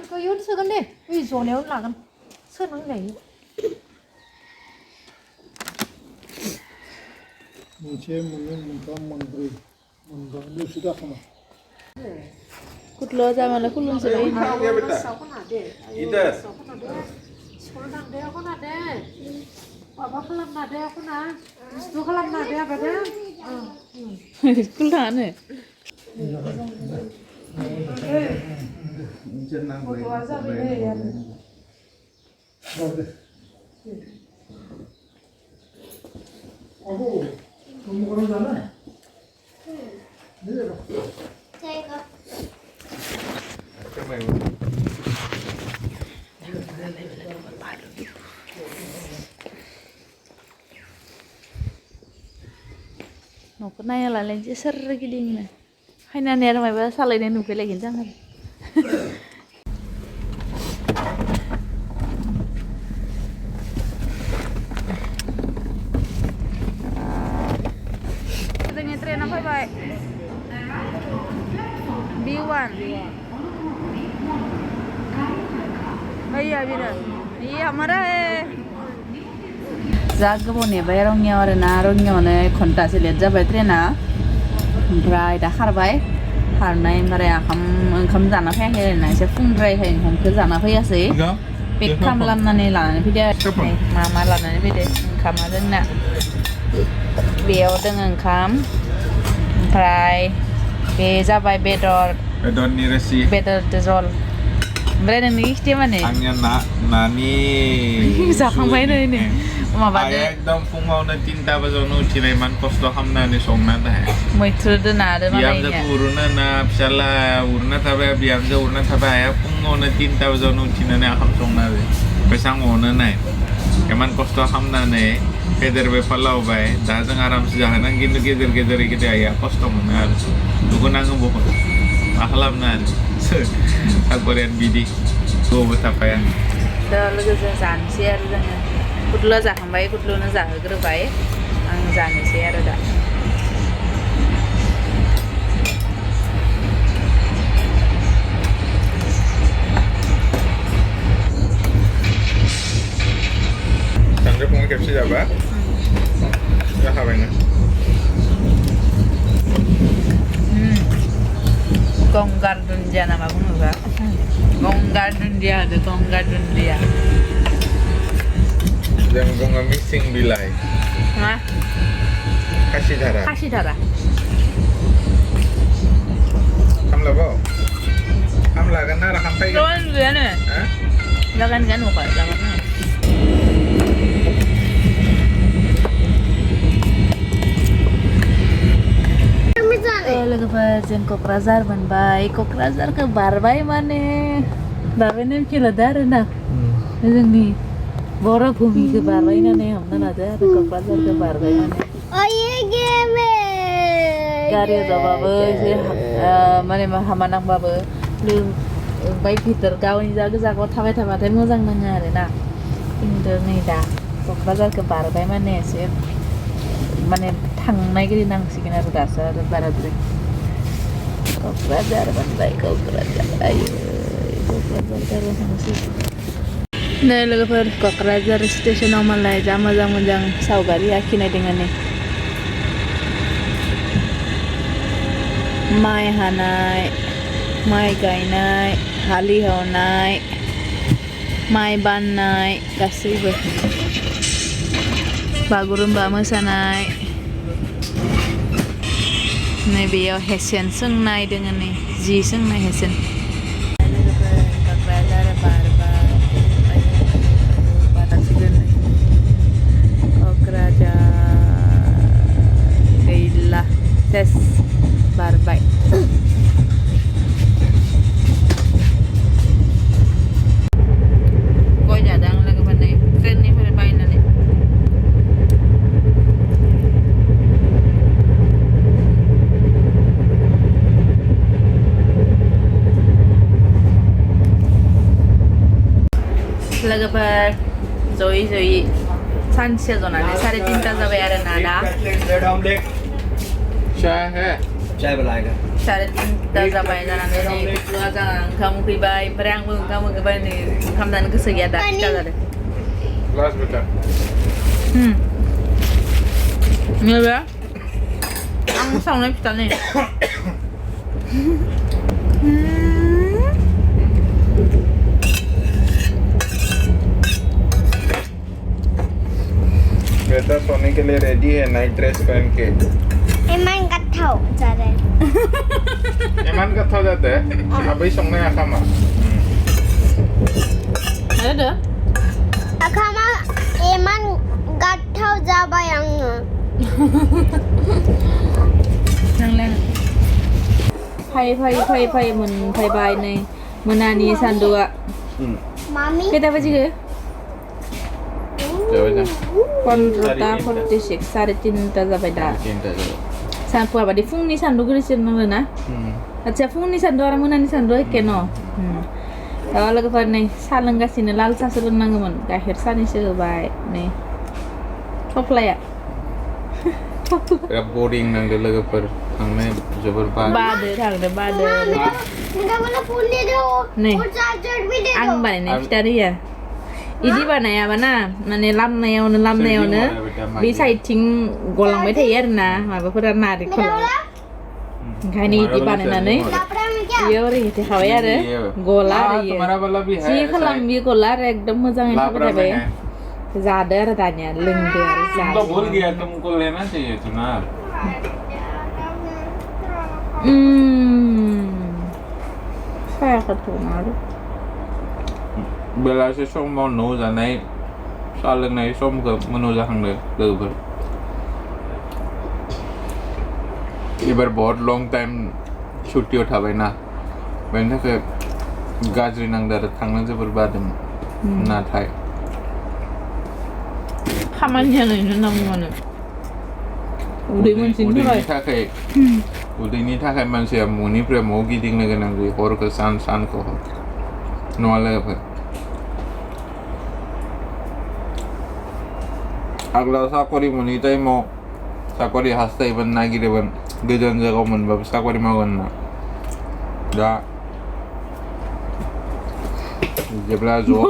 ก็ยุ่งซื้อกันดิวิ่งโซนแล้วหลังกันเสื้อน้องไหนMunche munka mandri munda lu sudah kama. कुठलं जा मला कुठून सगळं इधर बाबा खालामना दे aku ना तू खालामना दे apa deh कुठं आहे Oh, kamu orang sana? Saya Noko nanya lah lenci ser gini nih. Hai nanya ramai banget salah ini nuke lagi jangan. Katanya tren apa baik? B1. Oh iya benar. Iya marah जागोबने बाय रंगियाव आरो ना रंगियावनो घन्टासे late जाबाय ट्रेना ओमफ्राय दा खारबाय खारनाय ओमफ्राय ओंखाम जाना फैयाखै आरोना एसे फुंद्रायखाय ओंखामखौ जाना फैयासै पेक खालामनानै लानानै फैदो मा लानानै फैदो ओंखामा जोंना बेयाव दङ ओंखाम ओमफ्राय बे जाबाय बेदरनि रोसि बेदर जल ओमफ्राय नोंनि खिथि माने आंनिया नानि जाखांबाय नै माबादो एकदम फुङावनो 3टा बाजियावनो उथिनाय मान खस्थ' खालामनानै संना थाया मैथ्रु दोना आरो बिहामजोखौ उरुना ना फिसाला उरुना थाबाय बिहामजो उरुना थाबाय आया फुङावनो 3टा बाजियावनो उथिनानै ओंखाम संना बेसांआवनो नाय इमान खस्थ' खालामनानै फेदेरबाय फोलावबाय दा जों आरामसे जाहोनां खिन्थु गेजेर गेजेर आया खस्थ' मोनो आरो दुखु नाङो बहुद मा खालामनो आरो साकरियान बिदि गबो थाफाया दा लोगोजों जानोसै आरो जोङो कुटल' जाखांबाय कुटल'नो जाहोग्रोबाय आं जानोसै आरो दा सानजौफुङाव खेबसे जाबा जाखाबायनो गंगार दुन्दिया नामा बुङोबा गंगार दुन्दिया होदो गंगार दुन्दिया जों बुङो मिसिं बिलाइ मा खासिधारा खामलाबाव खामलागोन ना खामफैगोन जागोन गैयानो जागोन गैया न'खा जागोन लोगोफोर जों क'क्राझार मोनबाय क'क्राझारखौ बारबाय माने बारबायनो मिथिलादो आरोना जोंनि बर' भुमिखौ बारबाय होननानै हमना लादो आरो क'क्राझारखौ बारबाय माने गारियाव जाबाबो एसे माने हामा नांबाबो ओमफ्राय भितर गावनि जायगायाव थाबाय थाबाथाय मोजां नाङो आरोना खिन्थु नै दा क'क्राझारखौ बारबाय माने एसे माने थांनायगिरि नांसिगोन आरो दासो आरो बाराद्राय क'क्राझार मोनबाय क'क्राझार आयो क'क्राझार थांसै नै लोगोफोर क'क्राझार स्टेसनाव मालाय जा मोजां मोजां सावगारि आखिनाय दङ नै माइ हानाय माइ गायनाय हालेवनाय माइ बाननाय गासैबो बागुरुम्बा मोसानाय नै बेयाव हेसेन सोंनाय दङ नै जि सोंनाय हेसेन क'क्राझार बारबाय बारासिगोन क'क्राझार गैला सेस बारबाय गय जादों आं लोगोफोर नै ट्रेननिफ्राय बायनानै लोगोफोर जयै सानसे जनानै 3:30 जाबाय आरो ना दा चाय है Saya berlagak. 3:30 जाबाय जानानै नै खुगा जोंहा ओंखाम उखैबाय ओमफ्राय आंबो ओंखाम उखैबाय नै ओंखाम जानो गोसो गैया दा फिथा जादों Kelas betul. नैबे आं सावनाय फिथा नै बेटा सोने के लिए रेडी है नाइट ड्रेस पहन के Emang kacau cara. एमान कथा जाते हैं अभी सोने आका मा ada Akama emang kacau jaba yang. yang lain fai mun fai bai नै मोनानि सान्दुआ Mami. kita apa sih Coba dah 46 3:30 जाबाय दा cinta dulu सानफुआ बादि फुंनि सान्दुं गोलैसिन नांगौ ना आच्छा फुंनि सान्दुं आरो मोनानि सान्दुं एखे न लोगोफोर नै साहा लोंगासिनो लाल साहासो लोंनांगौमोन गाइखेर सानैसो होबाय नै थफ्लाया बिराद boring नांदो लोगोफोर थांनो जोबोर बादो थांदो बादो Enggak boleh punya dong. Nih. Charger video. आं बानायनाय फिथा दैया इदि बानायाबा ना माने लामनायावनो बे साइडथिं गलांबाय थायो आरोना माबाफोरा नारेंखल ओंखायनो इदि बानायनानै बियो ओरै होथेखाबाय आरो गला आरो इयो जि खालाम बियो गला आरो एकदम मोजाङै थाबाय थाबाय जादो आरो दानिया लोंदो आरो तो जादो भूल गया तुमको लेना चाहिए था ना saya ketunal बेलासे समाव न' जानाय साहा लोंनाय समखौ मोनजाखांदो लोगोफोर एबार बहुत लंग टाइम छुट्टियाव थाबायना बेनि थाखाय गाज्रि नांदो आरो थांनो जोबोर बादोंमोन नाथाय खामानियानो नांगौनो उदैनि थाखाय मानसिया न'निफ्राय न'आव गिदिंनो गोनां जायो हरखौ सानखौ नङा लोगोफोर आगोलाव साकरि मोनै टाइमाव साकरि हास्थायोमोन नागिरोमोन गोजान जायगायाव मोनबाबो साकरि मावगोन होनना दा जेब्ला जब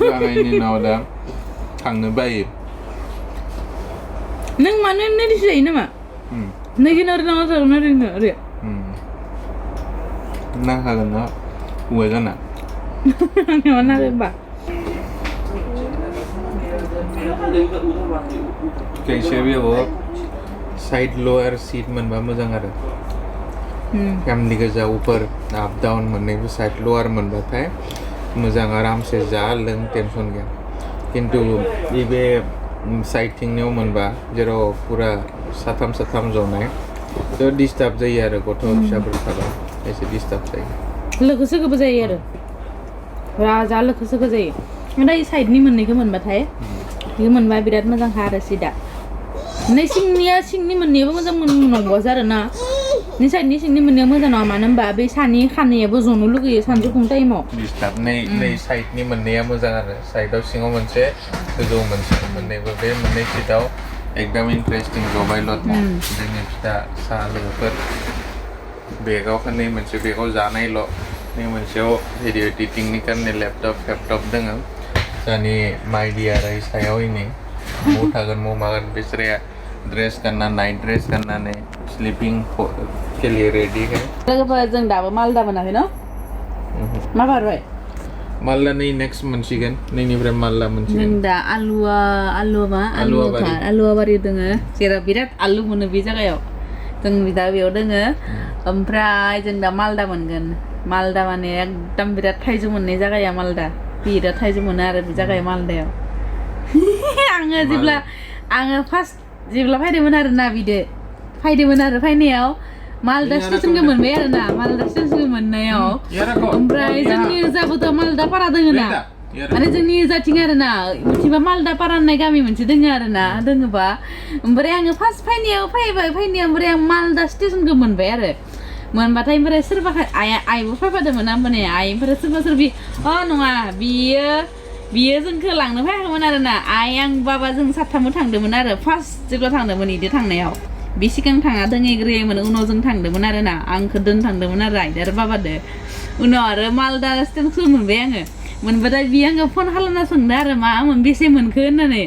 जानायनि उनाव दा थांनो बायो नों मानो नोरि जायो नामा नोगिन ओरै नामा जागोन ओरैनो ओरै नांखागोन ना हौवा जाना आंनियाव नाङो होमबा कैसे भी हो साइड लोअर सीट मोनबा मोजां आरो फैमिली गोजा ऊपर अप डाउन मोननैबो साइड लोअर मोनबाथाय मोजां आरामसे जा लों टेंशन गैया किन्तु बे साइड थिंनियाव मोनबा जेराव पुरा साथाम जनाय तो डिस्टार्ब जायो आरो गथ' फिसाफोर थाबा एसे डिस्टार्ब जायो लोगो सोगोबो जायो आरो राजा लोगो सोगो जायो दा ई साइडनि मोननैखौ मोनबाथाय बेयो मोनबा बिराद मोजांखा आरो सिदा नै सिंनि मोननैयाबो मोजां नंगौसो आरो ना नै साइडनि सिंनि मोननैया मोजां नङा मानो होनबा बे सानि खानैयाबो जनो लुगैयो सानजौफुं टाइमाव डिस्टार्ब नै साइडनि मोननैया मोजां आरो साइडआव सिङाव मोनसे गोजौआव मोनसे मोननैबो बे मोननै सिटआव एकदम इन्टारेस्टिं जबायल' जोंनि फिथा साहा लोगोफोर बेगाव खननै मोनसे बेगाव जानायल' नै मोनसेयाव भिडिअ एडिटिंनि कारने लेपटप दोङो जानि माइदि आरो सायाव इनि मौ थागोन मौ मागोन बिसोरो ड्रेस गानना नाइट ड्रेस गाननानै स्लिपिं के लिए रेडी है लोगोफोर जों दाबो मालदा मोनाखै न मा बारबाय मालदा नै नेक्स्ट मोनसिगोन नैनिफ्राय मालदा मोनसिगोन जों दा आलुवा बारि दोङो जेराव बिराद आलु मोनो बे जायगायाव जों दा बेयाव दोङो ओमफ्राय जों दा मालदा मोनगोन मालदा माने एकदम बिराद थाइजौ मोननाय जायगाया मालदा बिराद थाइजौ मोनो आरो बे जायगाया मालदायाव आङो फार्स्ट जेब्ला फैदोंमोन आरो ना फैदोंमोन आरो फैनायाव मालदा स्टेशनखौ मोनबाय आरो ना मालदा स्टेशनखौ मोननायाव ओमफ्राय जोंनि ओजाबोथ' मालदा पारा दोङो ना माने जोंनि ओजाथिं आरो ना मिथिबा मालदा पारा होननाय गामि मोनसे दोङो आरो ना दोङोबा ओमफ्राय आङो फार्स्ट फैनायाव ओमफ्राय आं मालदा स्टेशनखौ मोनबाय आरो मोनबाथाय ओमफ्राय सोरबा आइबो फैफादोंमोन ना माने आइनिफ्राय सोरबि नङा बियो जोंखौ लांनो फैयाखैमोन आरो ना आइ आं बाबा जों साथामबो थांदोंमोन आरो फार्स्ट जेब्ला थांदोंमोन इदि थांनायाव बे सिगां थाङा दोङैग्रोयोमोन उनाव जों थांदोंमोन आरो ना आंखौ थांदोंमोन आरो आइदा आरो बाबादो उनाव आरो मालदा स्टेसनखौ मोनबाय आङो मोनबाथाय बियो आङो फन खालामना सोंदों आरो मा बेसे मोनखो होननानै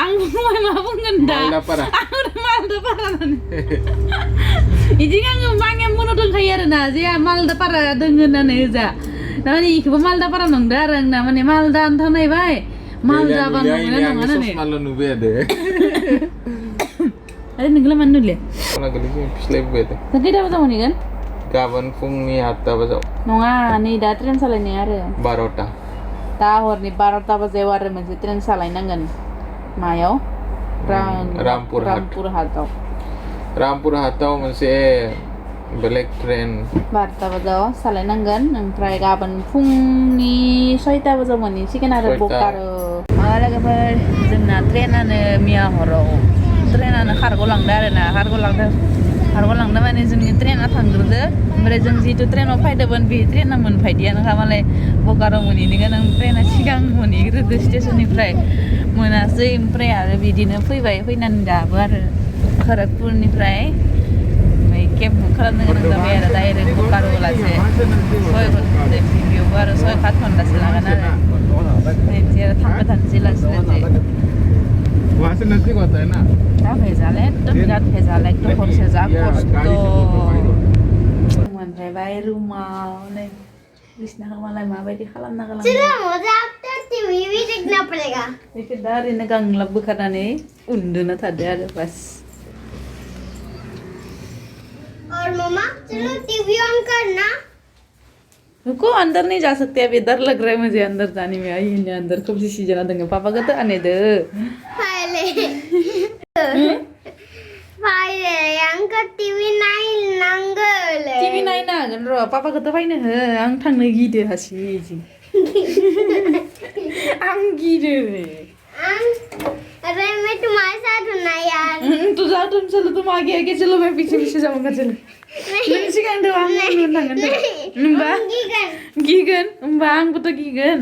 आं बुंबाय मा बुंगोन दा आं मालदापारा होननानै बिदि आङो माङिया मोनाव दंखायो आरो ना जे मालदापारा दङ होननानै ओजा थारमाने इखौबो मालदापारा नंदों आरो आंना माने मालदा आन्था नायबाय मालदाबा नंगौना नङा होननानै Malu nube ada. Ada nenggelam mana dulu? Mana geli sih pislep bete. Nanti dapat sama nih kan? Kapan fung ni hatta basau. Nonga nih dah tren salai nih ada. Barota. Tahor nih barota pas war masih tren salai nangan. Mayo. Rampur hatau. Rampur hatau masih black train. Barota basau salai nangan. Ompray kapan fung nih soita basau mani sih kan ada bokar. Malah kapan jenna trenan mia horo. Trenan खारग'लांदो आरो ना खारग'लांदो माने जोंनि ट्रेना थांग्रोदो ओमफ्राय जों जिथु ट्रेनाव फैदोंमोन बे ट्रेना मोनफैदियानोखा मालाय बकाराव मोनहैनो गोनां ट्रेना सिगां मोनहैग्रोदो स्टेसननिफ्राय मोनासै ओमफ्राय आरो बिदिनो फैनानै दाबो आरो खरगपुरनिफ्राय ओमफ्राय केब बुक खालामनो गोनां जाबाय आरो डाइरेक्ट बकाराव लासे 6 घन्टा बेयावबो आरो 6-7 घन्टासो लागोन आरो बिदि आरो थांबाय थानोसै लासै Wah nasi kota enak. दा भेजाल एकदम बिराद भेजाल एकदम हरसे जा खस्थ' मोनफैबाय रुमाव नै बिसनाखौ मालाय माबायदि खालामना गालांदों चलो मुझे आपका टीवी भी देखना पड़ेगा बेखौ दा ओरैनो गांलाब बोखारनानै उन्दुना थादो आरो बास और मम्मा चलो टीवी ऑन करना रुको अंदर नहीं जा सकते अभी डर लग रहा है मुझे अंदर जाने में आई है अंदर कब से जना देंगे पापा को तो आने दे पहले पहले अंकल टीवी नहीं नंगल टिभि नायनो हागोन र' पापाखौ तो फैनो हो आं थांनो गिदो हारसिं आं गिदो अरे मैं तुम्हारे साथ हूँ ना यार तो जाओ तुम चलो तुम आगे आगे चलो मैं पीछे पीछे जाऊंगा चलो नों सिगां दो आं उन थांगोन दे होमबा गिगोन होमबा आंबोथ' गिगोन